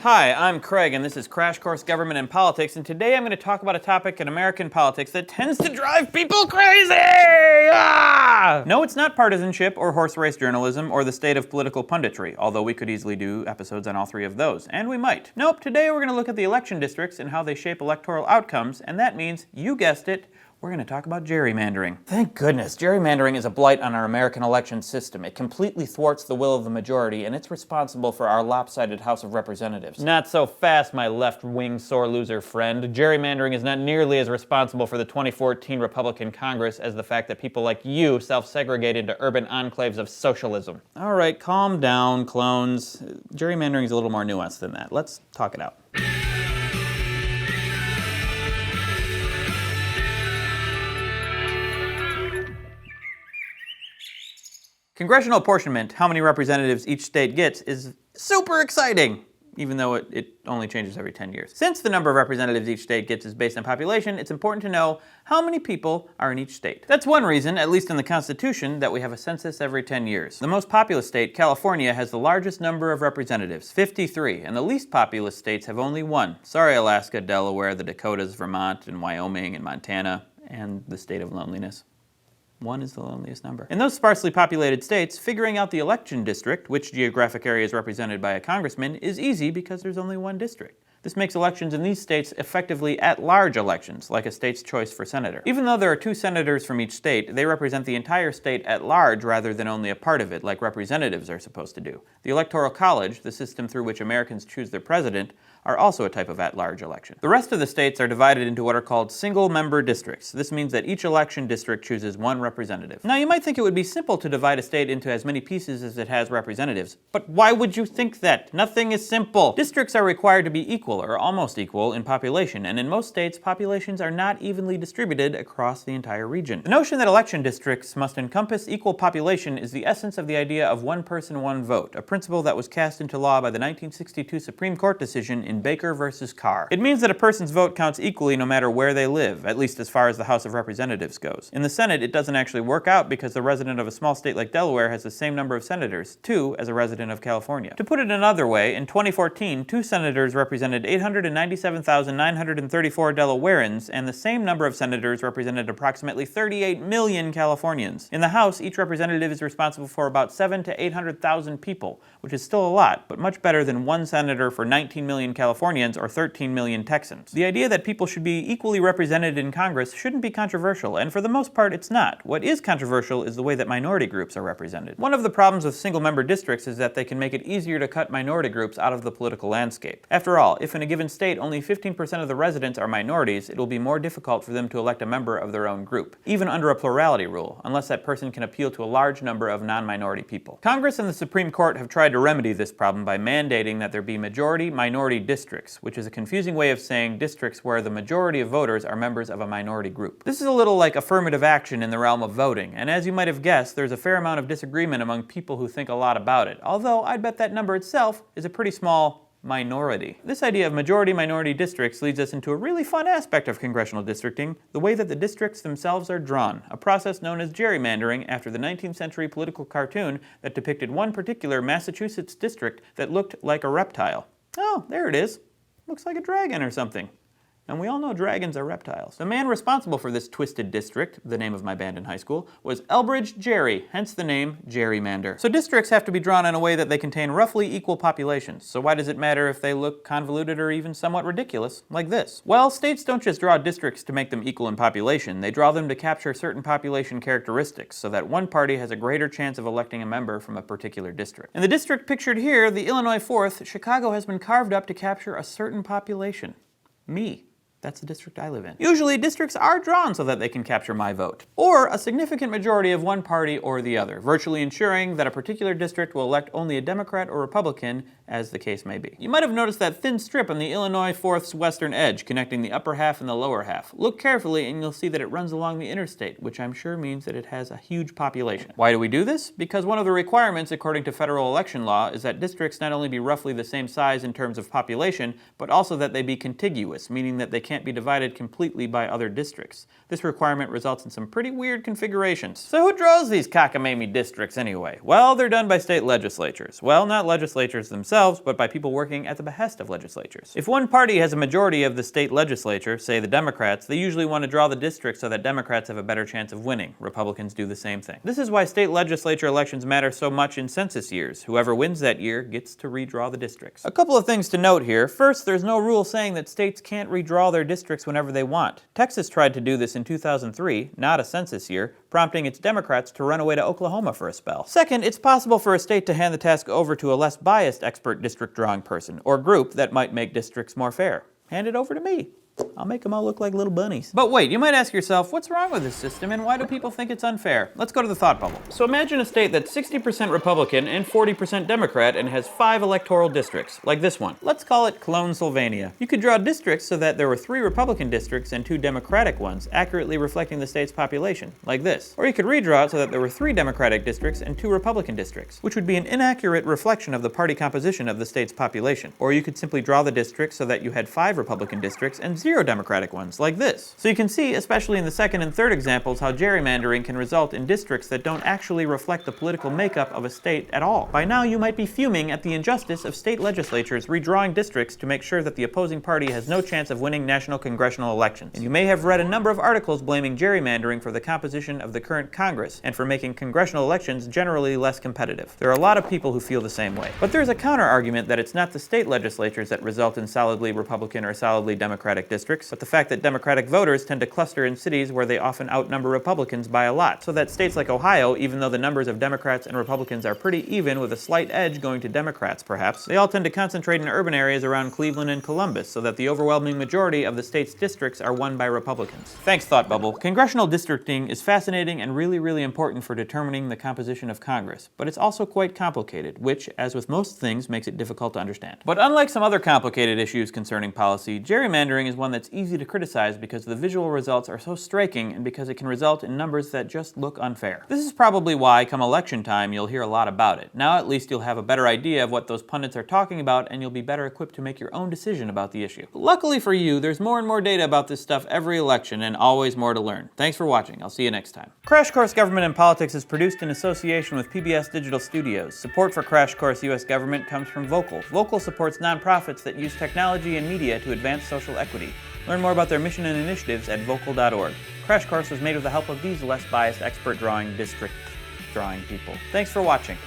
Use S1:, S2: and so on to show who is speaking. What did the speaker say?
S1: Hi, I'm Craig, and this is Crash Course Government and Politics, and today I'm going to talk about a topic in American politics that tends to drive people crazy! No, it's not partisanship or horse race journalism or the state of political punditry, although we could easily do episodes on all three of those, and we might. Nope, today we're going to look at the election districts and how they shape electoral outcomes, and that means, you guessed it, we're going to talk about gerrymandering. Thank goodness, gerrymandering is a blight on our American election system. It completely thwarts the will of the majority, and it's responsible for our lopsided House of Representatives. Not so fast, my left-wing sore loser friend. Gerrymandering is not nearly as responsible for the 2014 Republican Congress as the fact that people like you self-segregate into urban enclaves of socialism. All right, calm down, clones. Gerrymandering is a little more nuanced than that. Let's talk it out. Congressional apportionment, how many representatives each state gets, is super exciting, even though it only changes every 10 years. Since the number of representatives each state gets is based on population, it's important to know how many people are in each state. That's one reason, at least in the Constitution, that we have a census every 10 years. The most populous state, California, has the largest number of representatives, 53, and the least populous states have only one. Sorry, Alaska, Delaware, the Dakotas, Vermont, and Wyoming, and Montana, and the state of loneliness. One is the loneliest number. In those sparsely populated states, figuring out the election district, which geographic area is represented by a congressman, is easy because there's only one district. This makes elections in these states effectively at-large elections, like a state's choice for senator. Even though there are 2 senators from each state, they represent the entire state at large rather than only a part of it, like representatives are supposed to do. The Electoral College, the system through which Americans choose their president, are also a type of at-large election. The rest of the states are divided into what are called single-member districts. This means that each election district chooses one representative. Now, you might think it would be simple to divide a state into as many pieces as it has representatives, but why would you think that? Nothing is simple. Districts are required to be equal, or almost equal, in population, and in most states, populations are not evenly distributed across the entire region. The notion that election districts must encompass equal population is the essence of the idea of one person, one vote, a principle that was cast into law by the 1962 Supreme Court decision in Baker versus Carr. It means that a person's vote counts equally no matter where they live, at least as far as the House of Representatives goes. In the Senate, it doesn't actually work out because the resident of a small state like Delaware has the same number of senators, 2 as a resident of California. To put it another way, in 2014, 2 senators represented 897,934 Delawareans, and the same number of senators represented approximately 38 million Californians. In the House, each representative is responsible for about 700,000 to 800,000 people, which is still a lot, but much better than one senator for 19 million Californians or 13 million Texans. The idea that people should be equally represented in Congress shouldn't be controversial, and for the most part it's not. What is controversial is the way that minority groups are represented. One of the problems with single-member districts is that they can make it easier to cut minority groups out of the political landscape. After all, if in a given state only 15% of the residents are minorities, it will be more difficult for them to elect a member of their own group, even under a plurality rule, unless that person can appeal to a large number of non-minority people. Congress and the Supreme Court have tried to remedy this problem by mandating that there be majority-minority districts, which is a confusing way of saying districts where the majority of voters are members of a minority group. This is a little like affirmative action in the realm of voting, and as you might have guessed, there's a fair amount of disagreement among people who think a lot about it, although I'd bet that number itself is a pretty small minority. This idea of majority-minority districts leads us into a really fun aspect of congressional districting, the way that the districts themselves are drawn, a process known as gerrymandering after the 19th century political cartoon that depicted one particular Massachusetts district that looked like a reptile. Oh, there it is. Looks like a dragon or something. And we all know dragons are reptiles. The man responsible for this twisted district, the name of my band in high school, was Elbridge Gerry, hence the name gerrymander. So districts have to be drawn in a way that they contain roughly equal populations. So why does it matter if they look convoluted or even somewhat ridiculous, like this? Well, states don't just draw districts to make them equal in population. They draw them to capture certain population characteristics so that one party has a greater chance of electing a member from a particular district. In the district pictured here, the Illinois 4th, Chicago has been carved up to capture a certain population. Me. That's the district I live in. Usually, districts are drawn so that they can capture my vote, or a significant majority of one party or the other, virtually ensuring that a particular district will elect only a Democrat or Republican, as the case may be. You might have noticed that thin strip on the Illinois 4th's western edge, connecting the upper half and the lower half. Look carefully and you'll see that it runs along the interstate, which I'm sure means that it has a huge population. Why do we do this? Because one of the requirements according to federal election law is that districts not only be roughly the same size in terms of population, but also that they be contiguous, meaning that they can't be divided completely by other districts. This requirement results in some pretty weird configurations. So who draws these cockamamie districts anyway? Well, they're done by state legislatures. Well, not legislatures themselves, but by people working at the behest of legislatures. If one party has a majority of the state legislature, say the Democrats, they usually want to draw the districts so that Democrats have a better chance of winning. Republicans do the same thing. This is why state legislature elections matter so much in census years. Whoever wins that year gets to redraw the districts. A couple of things to note here. First, there's no rule saying that states can't redraw their districts whenever they want. Texas tried to do this in 2003, not a census year, prompting its Democrats to run away to Oklahoma for a spell. Second, it's possible for a state to hand the task over to a less biased expert district drawing person, or group that might make districts more fair. Hand it over to me. I'll make them all look like little bunnies. But wait, you might ask yourself, what's wrong with this system and why do people think it's unfair? Let's go to the thought bubble. So imagine a state that's 60% Republican and 40% Democrat and has 5 electoral districts, like this one. Let's call it Clone-Sylvania. You could draw districts so that there were 3 Republican districts and 2 Democratic ones, accurately reflecting the state's population, like this. Or you could redraw it so that there were 3 Democratic districts and 2 Republican districts, which would be an inaccurate reflection of the party composition of the state's population. Or you could simply draw the districts so that you had 5 Republican districts and 0 Democratic ones, like this. So you can see, especially in the second and third examples, how gerrymandering can result in districts that don't actually reflect the political makeup of a state at all. By now, you might be fuming at the injustice of state legislatures redrawing districts to make sure that the opposing party has no chance of winning national congressional elections. And you may have read a number of articles blaming gerrymandering for the composition of the current Congress and for making congressional elections generally less competitive. There are a lot of people who feel the same way. But there's a counter-argument that it's not the state legislatures that result in solidly Republican or solidly Democratic districts, but the fact that Democratic voters tend to cluster in cities where they often outnumber Republicans by a lot, so that states like Ohio, even though the numbers of Democrats and Republicans are pretty even with a slight edge going to Democrats perhaps, they all tend to concentrate in urban areas around Cleveland and Columbus, so that the overwhelming majority of the state's districts are won by Republicans. Thanks, Thought Bubble. Congressional districting is fascinating and really important for determining the composition of Congress, but it's also quite complicated, which, as with most things, makes it difficult to understand. But unlike some other complicated issues concerning policy, gerrymandering is one that's easy to criticize because the visual results are so striking and because it can result in numbers that just look unfair. This is probably why, come election time, you'll hear a lot about it. Now at least you'll have a better idea of what those pundits are talking about and you'll be better equipped to make your own decision about the issue. Luckily for you, there's more and more data about this stuff every election and always more to learn. Thanks for watching. I'll see you next time. Crash Course Government and Politics is produced in association with PBS Digital Studios. Support for Crash Course U.S. Government comes from Vocal. Vocal supports nonprofits that use technology and media to advance social equity. Learn more about their mission and initiatives at vocal.org. Crash Course was made with the help of these less biased expert district drawing people. Thanks for watching.